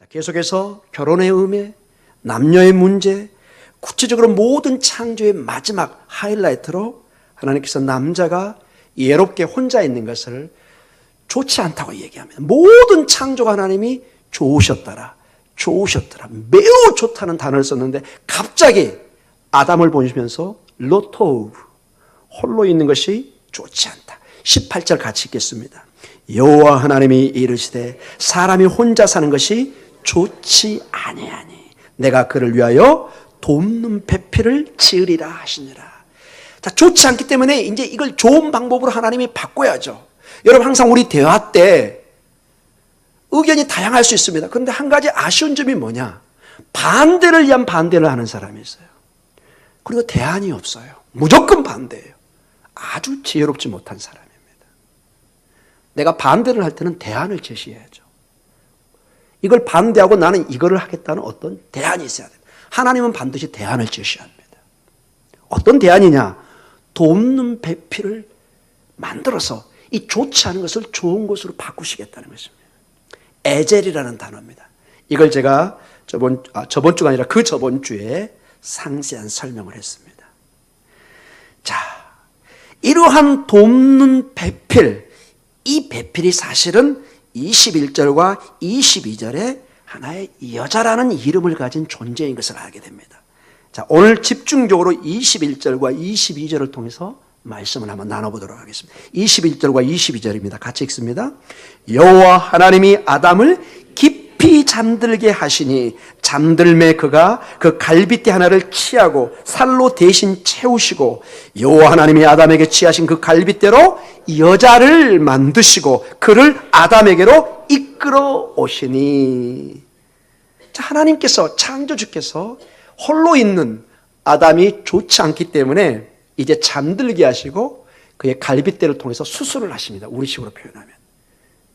계속해서 결혼의 의미, 남녀의 문제, 구체적으로 모든 창조의 마지막 하이라이트로 하나님께서 남자가 예롭게 혼자 있는 것을 좋지 않다고 얘기합니다. 모든 창조가 하나님이 좋으셨더라, 매우 좋다는 단어를 썼는데 갑자기 아담을 보시면서 로토우, 홀로 있는 것이 좋지 않다. 18절 같이 읽겠습니다. 여호와 하나님이 이르시되 사람이 혼자 사는 것이 좋지 아니하니 내가 그를 위하여 돕는 배필을 지으리라 하시니라. 자, 좋지 않기 때문에 이제 이걸 좋은 방법으로 하나님이 바꿔야죠. 여러분 항상 우리 대화 때 의견이 다양할 수 있습니다. 그런데 한 가지 아쉬운 점이 뭐냐? 반대를 위한 반대를 하는 사람이 있어요. 그리고 대안이 없어요. 무조건 반대예요. 아주 지혜롭지 못한 사람입니다. 내가 반대를 할 때는 대안을 제시해야죠. 이걸 반대하고 나는 이거를 하겠다는 어떤 대안이 있어야 돼요. 하나님은 반드시 대안을 제시합니다. 어떤 대안이냐? 돕는 배필을 만들어서 이 좋지 않은 것을 좋은 것으로 바꾸시겠다는 것입니다. 에젤이라는 단어입니다. 이걸 제가 저번 주가 아니라 그 저번 주에 상세한 설명을 했습니다. 자, 이러한 돕는 배필, 이 배필이 사실은 21절과 22절에 하나의 여자라는 이름을 가진 존재인 것을 알게 됩니다. 자, 오늘 집중적으로 21절과 22절을 통해서 말씀을 한번 나눠보도록 하겠습니다. 21절과 22절입니다. 같이 읽습니다. 여호와 하나님이 아담을 깊이 잠들게 하시니 잠들매 그가 그 갈빗대 하나를 취하고 살로 대신 채우시고 여호와 하나님이 아담에게 취하신 그 갈빗대로 여자를 만드시고 그를 아담에게로 이끌어 오시니. 자, 하나님께서 창조주께서 홀로 있는 아담이 좋지 않기 때문에 이제 잠들게 하시고 그의 갈빗대를 통해서 수술을 하십니다. 우리식으로 표현하면.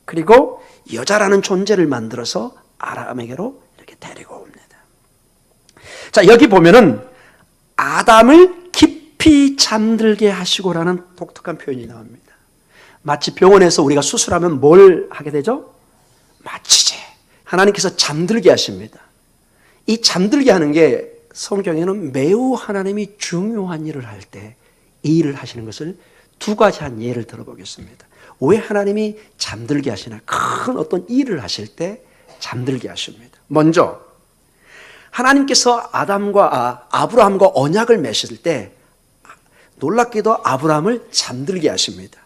그리고 여자라는 존재를 만들어서 아담에게로 이렇게 데리고 옵니다. 자, 여기 보면은 아담을 깊이 잠들게 하시고라는 독특한 표현이 나옵니다. 마치 병원에서 우리가 수술하면 뭘 하게 되죠? 마취제. 하나님께서 잠들게 하십니다. 이 잠들게 하는 게 성경에는 매우 하나님이 중요한 일을 할 때 이 일을 하시는 것을 두 가지 한 예를 들어보겠습니다. 왜 하나님이 잠들게 하시나? 큰 어떤 일을 하실 때 잠들게 하십니다. 먼저 하나님께서 아브라함과 언약을 맺으실 때 놀랍게도 아브라함을 잠들게 하십니다.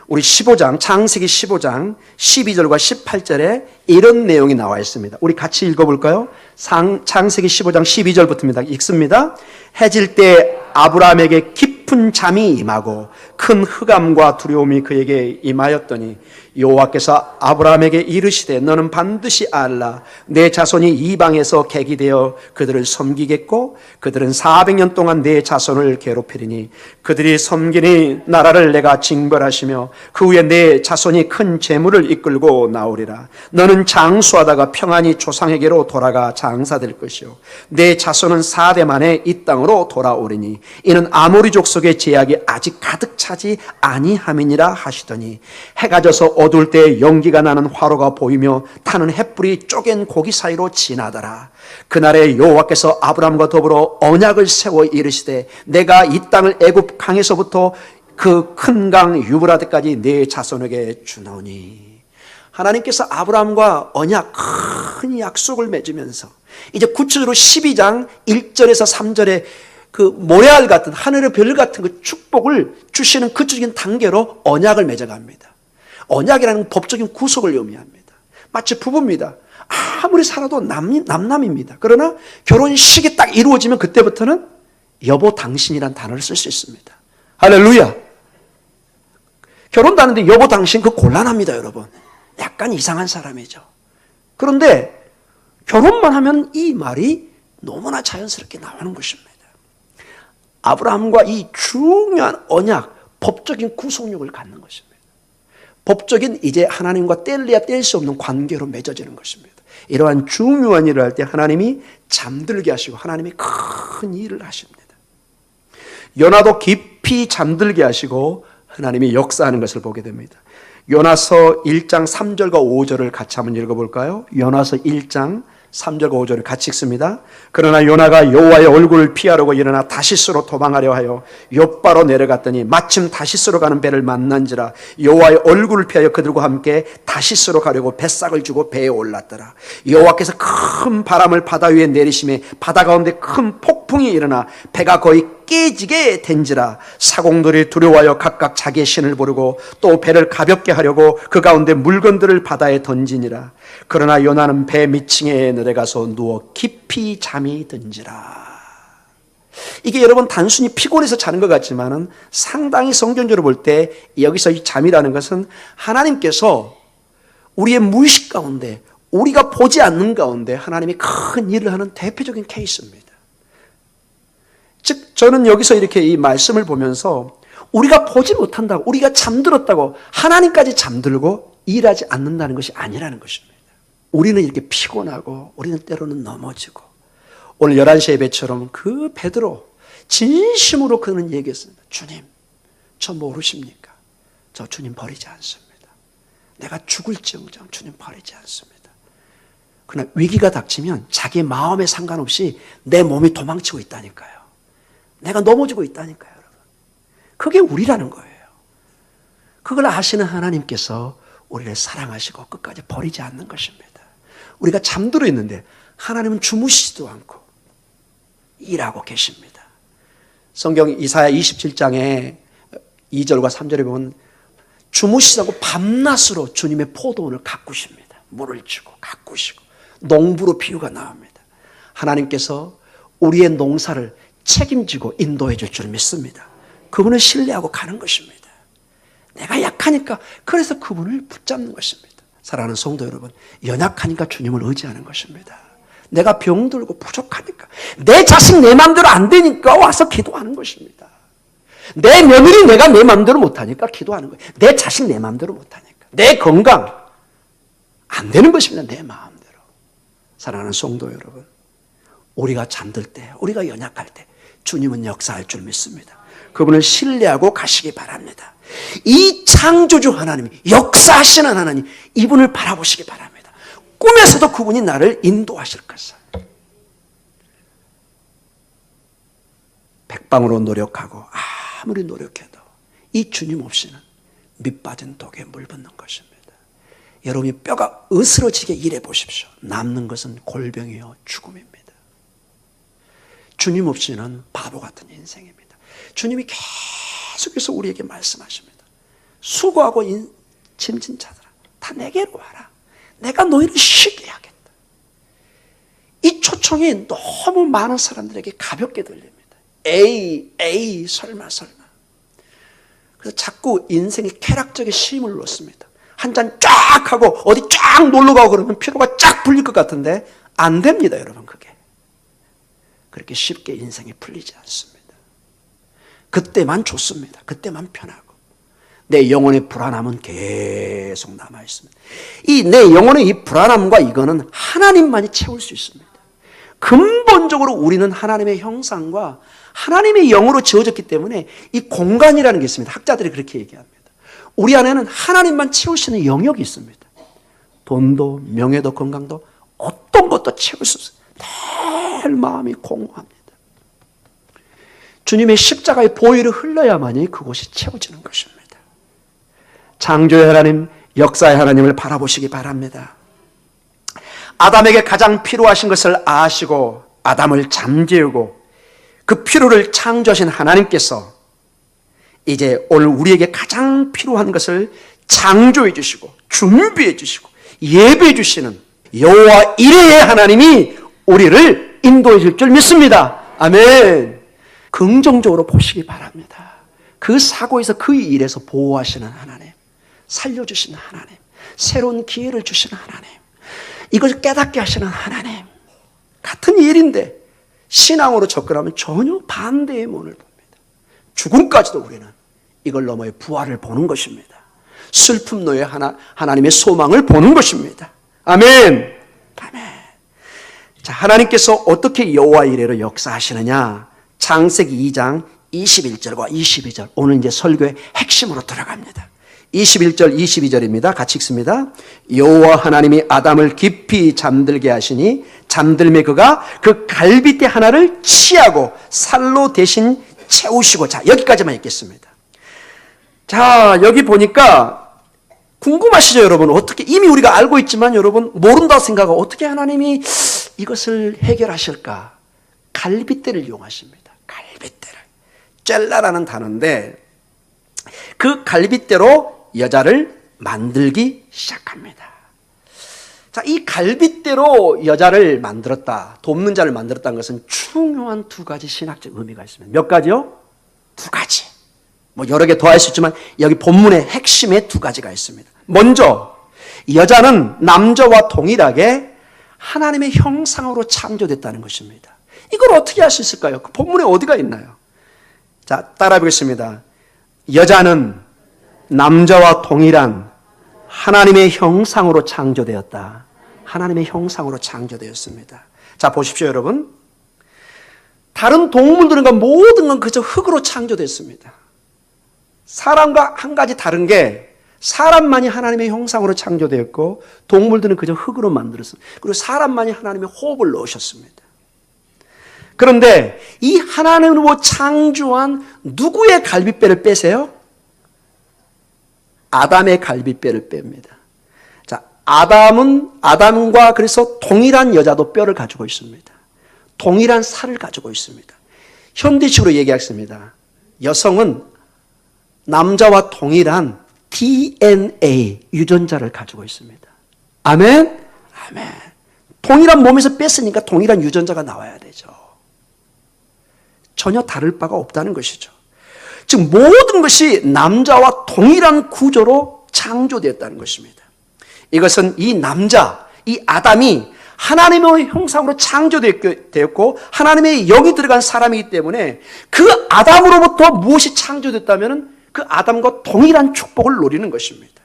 우리 15장, 창세기 15장 12절과 18절에 이런 내용이 나와 있습니다. 우리 같이 읽어볼까요? 창세기 15장 12절부터입니다. 읽습니다. 해질 때 아브라함에게 깊은 잠이 임하고 큰 흑암과 두려움이 그에게 임하였더니 여호와께서 아브라함에게 이르시되 너는 반드시 알라 내 자손이 이방에서 객이 되어 그들을 섬기겠고 그들은 400년 동안 내 자손을 괴롭히리니 그들이 섬기니 나라를 내가 징벌하시며 그 후에 내 자손이 큰 재물을 이끌고 나오리라. 너는 장수하다가 평안히 조상에게로 돌아가 장사될 것이요 내 자손은 4대 만에 이 땅으로 돌아오리니 이는 아모리 족속의 제약이 아직 가득 차지 아니함이니라 하시더니 해가 져서 어두울 때 연기가 나는 화로가 보이며 타는 햇불이 쪼갠 고기 사이로 지나더라. 그날에 여호와께서 아브라함과 더불어 언약을 세워 이르시되 내가 이 땅을 애굽 강에서부터 그 큰 강 유브라데까지 내 자손에게 주노니. 하나님께서 아브라함과 언약 큰 약속을 맺으면서 이제 구체적으로 12장 1절에서 3절에 그 모래알 같은 하늘의 별 같은 그 축복을 주시는 구체적인 단계로 언약을 맺어갑니다. 언약이라는 법적인 구속을 의미합니다. 마치 부부입니다. 아무리 살아도 남남입니다. 그러나 결혼식이 딱 이루어지면 그때부터는 여보 당신이란 단어를 쓸 수 있습니다. 할렐루야. 결혼도 하는데 여보 당신 그 곤란합니다, 여러분. 약간 이상한 사람이죠. 그런데 결혼만 하면 이 말이 너무나 자연스럽게 나오는 것입니다. 아브라함과 이 중요한 언약, 법적인 구속력을 갖는 것입니다. 법적인 이제 하나님과 뗄래야 뗄 수 없는 관계로 맺어지는 것입니다. 이러한 중요한 일을 할 때 하나님이 잠들게 하시고 하나님이 큰 일을 하십니다. 연화도 깊이 잠들게 하시고 하나님이 역사하는 것을 보게 됩니다. 요나서 1장 3절과 5절을 같이 한번 읽어볼까요? 요나서 1장 3절과 5절을 같이 읽습니다. 그러나 요나가 여호와의 얼굴을 피하려고 일어나 다시스로 도망하려 하여 욥바로 내려갔더니 마침 다시스로 가는 배를 만난지라 여호와의 얼굴을 피하여 그들과 함께 다시스로 가려고 뱃삭을 주고 배에 올랐더라. 여호와께서 큰 바람을 바다 위에 내리심에 바다 가운데 큰 폭풍이 일어나 배가 거의 깨지게 된지라. 사공들이 두려워하여 각각 자기의 신을 부르고 또 배를 가볍게 하려고 그 가운데 물건들을 바다에 던지니라. 그러나 요나는 배 밑층에 내려가서 누워 깊이 잠이 든지라. 이게 여러분 단순히 피곤해서 자는 것 같지만은 상당히 성경적으로 볼 때 여기서 이 잠이라는 것은 하나님께서 우리의 무의식 가운데 우리가 보지 않는 가운데 하나님이 큰 일을 하는 대표적인 케이스입니다. 즉 저는 여기서 이렇게 이 말씀을 보면서 우리가 보지 못한다고, 우리가 잠들었다고 하나님까지 잠들고 일하지 않는다는 것이 아니라는 것입니다. 우리는 이렇게 피곤하고 우리는 때로는 넘어지고, 오늘 11시 예배처럼 그 베드로 진심으로 그는 얘기했습니다. 주님, 저 모르십니까? 저 주님 버리지 않습니다. 내가 죽을지언정 주님 버리지 않습니다. 그러나 위기가 닥치면 자기의 마음에 상관없이 내 몸이 도망치고 있다니까요. 내가 넘어지고 있다니까요, 여러분. 그게 우리라는 거예요. 그걸 아시는 하나님께서 우리를 사랑하시고 끝까지 버리지 않는 것입니다. 우리가 잠들어 있는데 하나님은 주무시지도 않고 일하고 계십니다. 성경 이사야 27장에 2절과 3절에 보면 주무시다고 밤낮으로 주님의 포도원을 가꾸십니다. 물을 주고 가꾸시고 농부로 비유가 나옵니다. 하나님께서 우리의 농사를 책임지고 인도해 줄 줄 믿습니다. 그분을 신뢰하고 가는 것입니다. 내가 약하니까 그래서 그분을 붙잡는 것입니다. 사랑하는 성도 여러분, 연약하니까 주님을 의지하는 것입니다. 내가 병들고 부족하니까, 내 자식 내 마음대로 안 되니까 와서 기도하는 것입니다. 내 며느리 내가 내 마음대로 못하니까 기도하는 거예요. 내 자식 내 마음대로 못하니까, 내 건강 안 되는 것입니다. 내 마음대로. 사랑하는 성도 여러분, 우리가 잠들 때, 우리가 연약할 때 주님은 역사할 줄 믿습니다. 그분을 신뢰하고 가시기 바랍니다. 이 창조주 하나님, 역사하시는 하나님, 이분을 바라보시기 바랍니다. 꿈에서도 그분이 나를 인도하실 것을. 백방으로 노력하고 아무리 노력해도 이 주님 없이는 밑빠진 독에 물 붓는 것입니다. 여러분이 뼈가 으스러지게 일해 보십시오. 남는 것은 골병이요 죽음입니다. 주님 없이는 바보 같은 인생입니다. 주님이 계속해서 우리에게 말씀하십니다. 수고하고 짐진 자들아, 다 내게로 와라. 내가 너희를 쉬게 하겠다. 이 초청이 너무 많은 사람들에게 가볍게 들립니다. 에이, 설마. 그래서 자꾸 인생에 쾌락적인 쉼을 놓습니다. 한 잔 쫙 하고 어디 쫙 놀러 가고 그러면 피로가 쫙 풀릴 것 같은데 안 됩니다, 여러분. 그게 그렇게 쉽게 인생이 풀리지 않습니다. 그때만 좋습니다. 그때만 편하고 내 영혼의 불안함은 계속 남아 있습니다. 이 내 영혼의 이 불안함과 이거는 하나님만이 채울 수 있습니다. 근본적으로 우리는 하나님의 형상과 하나님의 영으로 지어졌기 때문에 이 공간이라는 게 있습니다. 학자들이 그렇게 얘기합니다. 우리 안에는 하나님만 채울 수 있는 영역이 있습니다. 돈도 명예도 건강도 어떤 것도 채울 수 없어요. 늘 마음이 공허합니다. 주님의 십자가의 보혈을 흘러야만이 그곳이 채워지는 것입니다. 창조의 하나님, 역사의 하나님을 바라보시기 바랍니다. 아담에게 가장 필요하신 것을 아시고 아담을 잠재우고 그 필요를 창조하신 하나님께서 이제 오늘 우리에게 가장 필요한 것을 창조해 주시고 준비해 주시고 예배해 주시는 여호와 이레의 하나님이 우리를 인도해 줄 줄 믿습니다. 아멘. 긍정적으로 보시기 바랍니다. 그 사고에서 그 일에서 보호하시는 하나님, 살려주시는 하나님, 새로운 기회를 주시는 하나님, 이것을 깨닫게 하시는 하나님, 같은 일인데 신앙으로 접근하면 전혀 반대의 문을 봅니다. 죽음까지도 우리는 이걸 넘어의 부활을 보는 것입니다. 슬픔 너의 하나님의 소망을 보는 것입니다. 아멘. 아멘. 자, 하나님께서 어떻게 여호와 이레로 역사하시느냐? 창세기 2장 21절과 22절, 오늘 이제 설교의 핵심으로 들어갑니다. 21절 22절입니다. 같이 읽습니다. 여호와 하나님이 아담을 깊이 잠들게 하시니 잠들매 그가 그 갈빗대 하나를 치하고 살로 대신 채우시고. 자, 여기까지만 읽겠습니다. 자, 여기 보니까 궁금하시죠, 여러분? 어떻게, 이미 우리가 알고 있지만 여러분 모른다고 생각하고 어떻게 하나님이 이것을 해결하실까? 갈빗대를 이용하십니다. 갈빗대를. 젤라라는 단어인데 그 갈빗대로 여자를 만들기 시작합니다. 자, 이 갈빗대로 여자를 만들었다, 돕는 자를 만들었다는 것은 중요한 두 가지 신학적 의미가 있습니다. 몇 가지요? 두 가지. 뭐 여러 개 더 할 수 있지만 여기 본문의 핵심에 두 가지가 있습니다. 먼저 여자는 남자와 동일하게 하나님의 형상으로 창조됐다는 것입니다. 이걸 어떻게 할 수 있을까요? 그 본문에 어디가 있나요? 자, 따라해 보겠습니다. 여자는 남자와 동일한 하나님의 형상으로 창조되었다. 하나님의 형상으로 창조되었습니다. 자, 보십시오, 여러분. 다른 동물들과 모든 건 그저 흙으로 창조됐습니다. 사람과 한 가지 다른 게 사람만이 하나님의 형상으로 창조되었고 동물들은 그저 흙으로 만들었습니다. 그리고 사람만이 하나님의 호흡을 넣으셨습니다. 그런데 이 하나님으로 창조한 누구의 갈빗배를 빼세요? 아담의 갈빗배를 뺍니다. 자, 아담과 그래서 동일한 여자도 뼈를 가지고 있습니다. 동일한 살을 가지고 있습니다. 현대식으로 얘기하겠습니다. 여성은 남자와 동일한 DNA 유전자를 가지고 있습니다. 아멘? 아멘. 동일한 몸에서 뺐으니까 동일한 유전자가 나와야 되죠. 전혀 다를 바가 없다는 것이죠. 즉 모든 것이 남자와 동일한 구조로 창조되었다는 것입니다. 이것은 이 남자, 이 아담이 하나님의 형상으로 창조되었고 하나님의 영이 들어간 사람이기 때문에 그 아담으로부터 무엇이 창조됐다면 그 아담과 동일한 축복을 누리는 것입니다.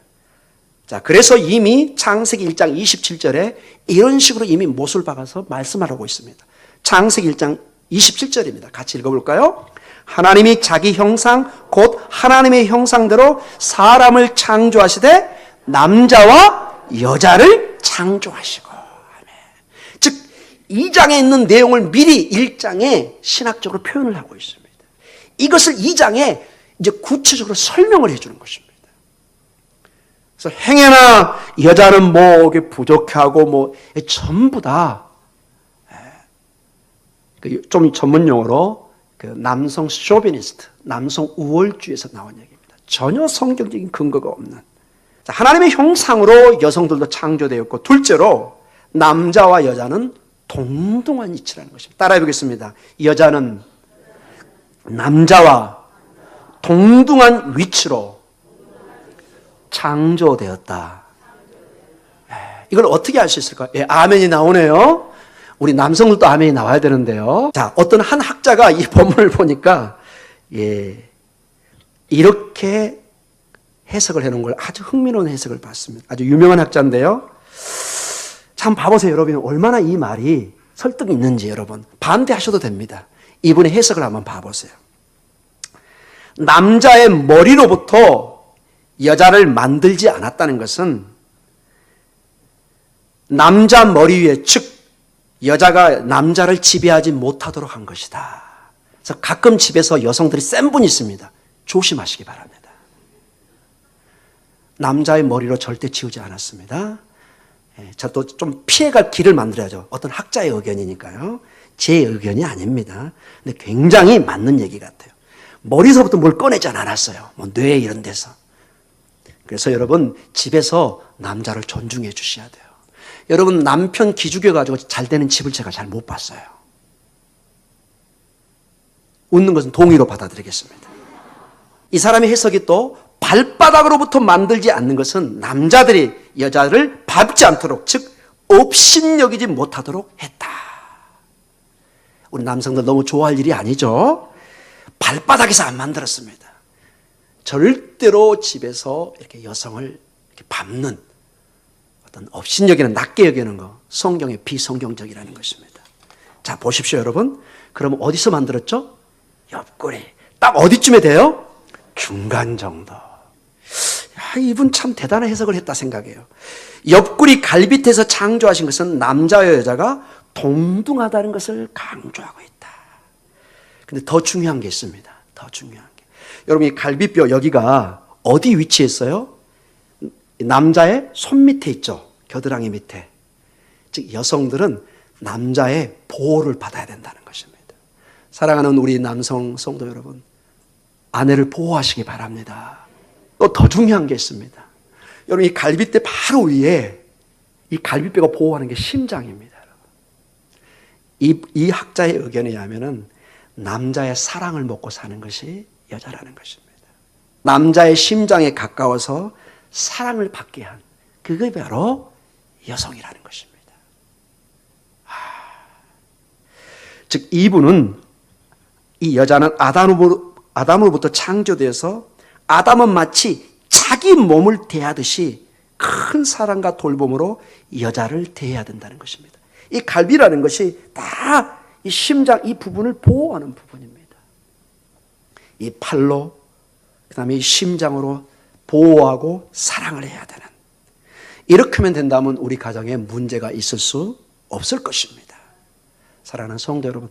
자, 그래서 이미 창세기 1장 27절에 이런 식으로 이미 못을 박아서 말씀하고 있습니다. 창세기 1장 27절입니다. 같이 읽어볼까요? 하나님이 자기 형상 곧 하나님의 형상대로 사람을 창조하시되 남자와 여자를 창조하시고. 즉 2장에 있는 내용을 미리 1장에 신학적으로 표현을 하고 있습니다. 이것을 2장에 이제 구체적으로 설명을 해주는 것입니다. 그래서 행여나 여자는 뭐 부족하고 뭐 전부 다 좀 전문 용어로 그 남성 쇼비니스트, 남성 우월주의에서 나온 얘기입니다. 전혀 성경적인 근거가 없는. 자, 하나님의 형상으로 여성들도 창조되었고 둘째로 남자와 여자는 동등한 이치라는 것입니다. 따라해 보겠습니다. 여자는 남자와 동등한 위치로 창조되었다. 이걸 어떻게 알 수 있을까요? 예, 아멘이 나오네요. 우리 남성들도 아멘이 나와야 되는데요. 자, 어떤 한 학자가 이 본문을 보니까 이렇게 해석을 해놓은 걸 아주 흥미로운 해석을 봤습니다. 아주 유명한 학자인데요. 참 봐보세요, 여러분. 얼마나 이 말이 설득이 있는지 여러분. 반대하셔도 됩니다. 이분의 해석을 한번 봐보세요. 남자의 머리로부터 여자를 만들지 않았다는 것은 남자 머리 위에, 즉 여자가 남자를 지배하지 못하도록 한 것이다. 그래서 가끔 집에서 여성들이 센 분이 있습니다. 조심하시기 바랍니다. 남자의 머리로 절대 지우지 않았습니다. 저도 좀 피해갈 길을 만들어야죠. 어떤 학자의 의견이니까요. 제 의견이 아닙니다. 근데 굉장히 맞는 얘기 같아요. 머리서부터 뭘 꺼내지 않았어요. 뭐 뇌 이런 데서. 그래서 여러분 집에서 남자를 존중해 주셔야 돼요. 여러분 남편 기죽여 가지고 잘 되는 집을 제가 잘 못 봤어요. 웃는 것은 동의로 받아들이겠습니다. 이 사람의 해석이 또 발바닥으로부터 만들지 않는 것은 남자들이 여자를 밟지 않도록, 즉 업신여기지 못하도록 했다. 우리 남성들 너무 좋아할 일이 아니죠. 발바닥에서 안 만들었습니다. 절대로 집에서 이렇게 여성을 이렇게 밟는 어떤 업신여기는, 낮게 여기는 거, 성경의 비성경적이라는 것입니다. 자, 보십시오, 여러분. 그럼 어디서 만들었죠? 옆구리. 딱 어디쯤에 돼요? 중간 정도. 이분 참 대단한 해석을 했다 생각해요. 옆구리 갈빗에서 창조하신 것은 남자와 여자가 동등하다는 것을 강조하고 있다. 근데 더 중요한 게 있습니다. 더 중요한 게. 여러분, 이 갈비뼈 여기가 어디 위치에 있어요? 남자의 손 밑에 있죠. 겨드랑이 밑에. 즉 여성들은 남자의 보호를 받아야 된다는 것입니다. 사랑하는 우리 남성 성도 여러분, 아내를 보호하시기 바랍니다. 또 더 중요한 게 있습니다. 여러분, 이 갈비뼈 바로 위에 이 갈비뼈가 보호하는 게 심장입니다. 이 학자의 의견에 의하면 남자의 사랑을 먹고 사는 것이 여자라는 것입니다. 남자의 심장에 가까워서 사랑을 받게 한 그게 바로 여성이라는 것입니다. 즉 이분은, 이 여자는 아담으로부터 창조되어서 아담은 마치 자기 몸을 대하듯이 큰 사랑과 돌봄으로 여자를 대해야 된다는 것입니다. 이 갈비라는 것이 다 이 심장 이 부분을 보호하는 부분입니다. 이 팔로, 그 다음에 이 심장으로 보호하고 사랑을 해야 되는, 이렇게 하면 된다면 우리 가정에 문제가 있을 수 없을 것입니다. 사랑하는 성도 여러분,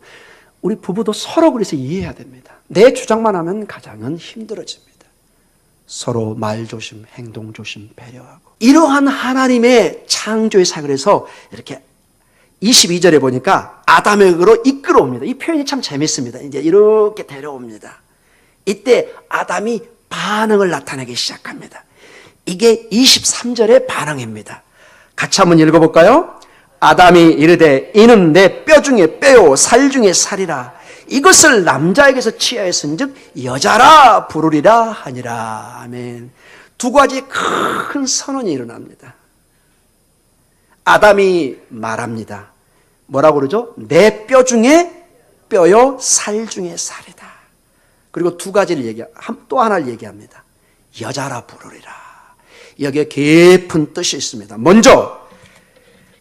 우리 부부도 서로 그래서 이해해야 됩니다. 내 주장만 하면 가정은 힘들어집니다. 서로 말 조심, 행동 조심, 배려하고, 이러한 하나님의 창조의 사역을 해서 이렇게 22절에 보니까 아담에게로 이끌어옵니다. 이 표현이 참 재밌습니다. 이제 이렇게 데려옵니다. 이때 아담이 반응을 나타내기 시작합니다. 이게 23절의 반응입니다. 같이 한번 읽어볼까요? 아담이 이르되 이는 내 뼈 중에 뼈요 살 중에 살이라. 이것을 남자에게서 취하였은즉 여자라 부르리라 하니라. 아멘. 두 가지 큰 선언이 일어납니다. 아담이 말합니다. 뭐라고 그러죠? 내 뼈 중에 뼈요 살 중에 살이다. 그리고 두 가지를 또 하나를 얘기합니다. 여자라 부르리라. 여기에 깊은 뜻이 있습니다. 먼저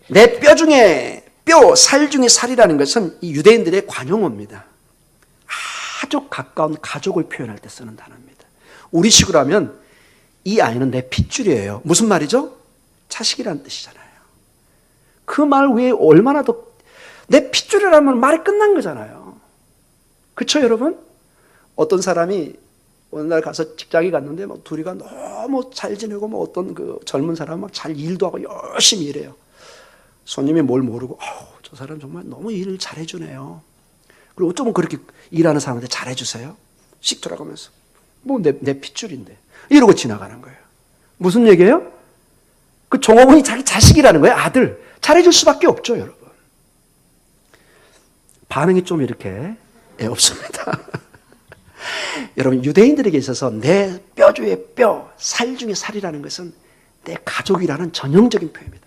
내 뼈 중에 뼈, 살 중에 살이라는 것은 이 유대인들의 관용어입니다. 아주 가까운 가족을 표현할 때 쓰는 단어입니다. 우리식으로 하면 이 아이는 내 핏줄이에요. 무슨 말이죠? 자식이라는 뜻이잖아요. 그 말 외에 얼마나 더, 내 핏줄이라면 말이 끝난 거잖아요. 그렇죠, 여러분? 어떤 사람이 어느 날 가서 직장에 갔는데 막 둘이가 너무 잘 지내고, 뭐 어떤 그 젊은 사람 막 잘 일도 하고 열심히 일해요. 손님이 뭘 모르고, 저 사람 정말 너무 일을 잘해주네요. 그리고 어쩌면 그렇게 일하는 사람한테 잘해주세요. 씩 돌아가면서, 뭐 내 핏줄인데, 이러고 지나가는 거예요. 무슨 얘기예요? 그 종업원이 자기 자식이라는 거예요. 아들. 잘해줄 수밖에 없죠, 여러분. 반응이 좀 이렇게 없습니다. 여러분, 유대인들에게 있어서 내 뼈 중에 뼈, 살 중에 살이라는 것은 내 가족이라는 전형적인 표현입니다.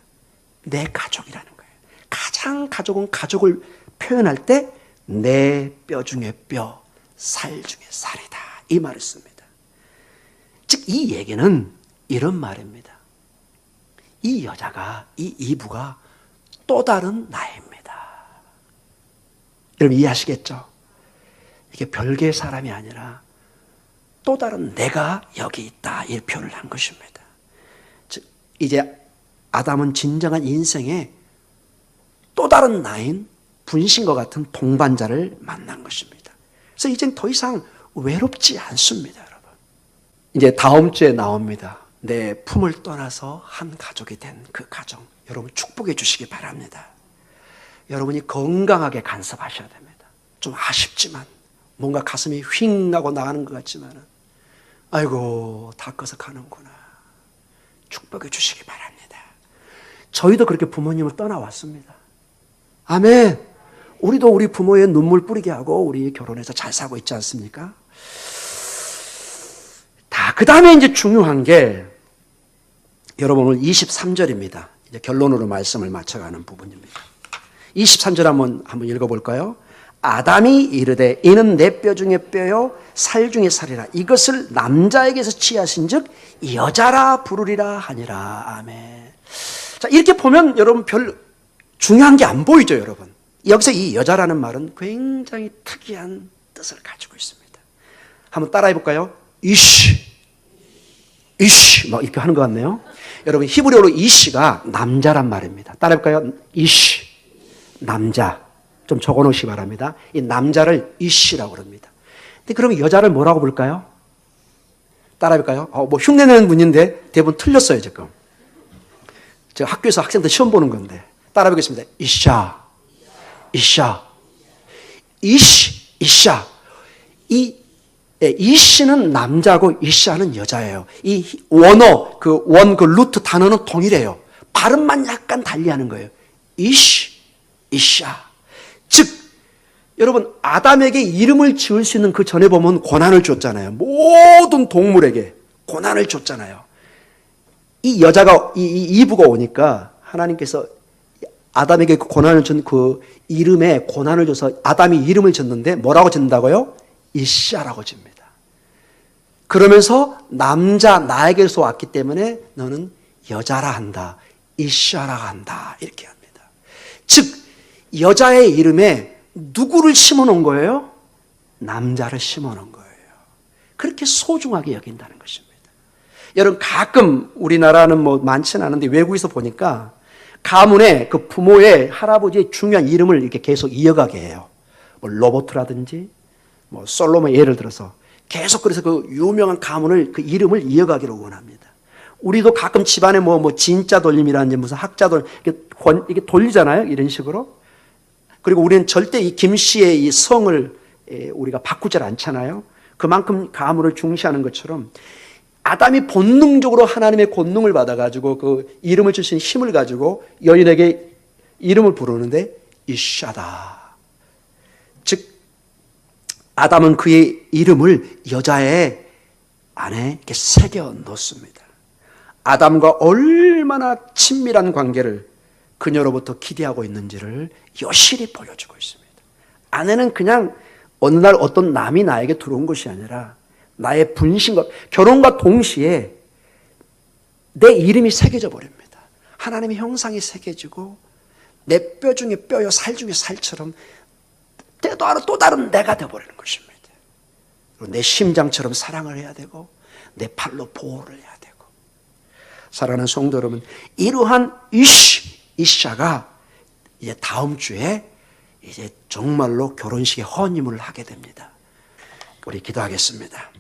내 가족이라는 거예요. 가장 가족은 가족을 표현할 때 내 뼈 중에 뼈, 살 중에 살이다. 이 말을 씁니다. 즉, 이 얘기는 이런 말입니다. 이 여자가, 이 이브가 또 다른 나입니다. 여러분 이해하시겠죠? 이게 별개의 사람이 아니라 또 다른 내가 여기 있다. 이 표현을 한 것입니다. 즉, 이제 아담은 진정한 인생의 또 다른 나인 분신과 같은 동반자를 만난 것입니다. 그래서 이젠 더 이상 외롭지 않습니다, 여러분. 이제 다음 주에 나옵니다. 내 품을 떠나서 한 가족이 된 그 가정, 여러분 축복해 주시기 바랍니다. 여러분이 건강하게 간섭하셔야 됩니다. 좀 아쉽지만, 뭔가 가슴이 휙 나고 나가는 것 같지만, 아이고 다 꺼서 가는구나. 축복해 주시기 바랍니다. 저희도 그렇게 부모님을 떠나왔습니다. 아멘. 우리도 우리 부모의 눈물 뿌리게 하고 우리 결혼해서 잘 살고 있지 않습니까? 그 다음에 이제 중요한 게, 여러분 오늘 23절입니다. 이제 결론으로 말씀을 맞춰가는 부분입니다. 23절 한번 읽어볼까요? 아담이 이르되 이는 내 뼈 중에 뼈요 살 중에 살이라. 이것을 남자에게서 취하신 즉 여자라 부르리라 하니라. 아멘. 자, 이렇게 보면 여러분 별 중요한 게 안 보이죠, 여러분. 여기서 이 여자라는 말은 굉장히 특이한 뜻을 가지고 있습니다. 한번 따라해 볼까요? 이씨. 이시 막 이렇게 하는 것 같네요. 여러분 히브리어로 이시가 남자란 말입니다. 따라해볼까요? 이시 남자. 좀 적어놓으시기 바랍니다. 이 남자를 이시라고 그럽니다. 근데 그러면 여자를 뭐라고 부를까요? 따라해볼까요? 뭐 흉내내는 분인데 대부분 틀렸어요 지금. 제가 학교에서 학생들 시험 보는 건데 따라해보겠습니다. 이샤 이샤 이샤 이시는 남자고 이샤는 여자예요. 이 원어 그 루트 단어는 동일해요. 발음만 약간 달리하는 거예요. 이샤. 즉 여러분 아담에게 이름을 지을 수 있는 그 전에 보면 고난을 줬잖아요. 모든 동물에게 고난을 줬잖아요. 이 여자가 이브가 오니까 하나님께서 아담에게 그 고난을 준 그 이름에 고난을 줘서 아담이 이름을 졌는데 뭐라고 짓는다고요? 이샤라고 집니다. 그러면서 남자 나에게서 왔기 때문에 너는 여자라 한다. 이샤라 한다. 이렇게 합니다. 즉 여자의 이름에 누구를 심어놓은 거예요? 남자를 심어놓은 거예요. 그렇게 소중하게 여긴다는 것입니다. 여러분 가끔 우리나라는 뭐 많지는 않은데 외국에서 보니까 가문에 그 부모의 할아버지의 중요한 이름을 이렇게 계속 이어가게 해요. 뭐 로버트라든지 뭐 솔로몬 예를 들어서 계속 그래서 그 유명한 가문을 그 이름을 이어가기를 원합니다. 우리도 가끔 집안에 뭐 진짜 돌림이라든지 무슨 학자 돌림 이렇게 돌리잖아요. 이런 식으로. 그리고 우리는 절대 이 김 씨의 이 성을 우리가 바꾸질 않잖아요. 그만큼 가문을 중시하는 것처럼 아담이 본능적으로 하나님의 권능을 받아가지고 그 이름을 주신 힘을 가지고 여인에게 이름을 부르는데 이샤다. 즉 아담은 그의 이름을 여자의 안에 이렇게 새겨 넣습니다. 아담과 얼마나 친밀한 관계를 그녀로부터 기대하고 있는지를 여실히 보여주고 있습니다. 아내는 그냥 어느 날 어떤 남이 나에게 들어온 것이 아니라 나의 분신과 결혼과 동시에 내 이름이 새겨져 버립니다. 하나님의 형상이 새겨지고 내 뼈 중에 뼈요 살 중에 살처럼 때도 하나 또 다른 내가 되어버리는 것입니다. 내 심장처럼 사랑을 해야 되고 내 팔로 보호를 해야 되고. 사랑하는 성도 여러분, 이러한 이샤가 이제 다음 주에 이제 정말로 결혼식의 헌임을 하게 됩니다. 우리 기도하겠습니다.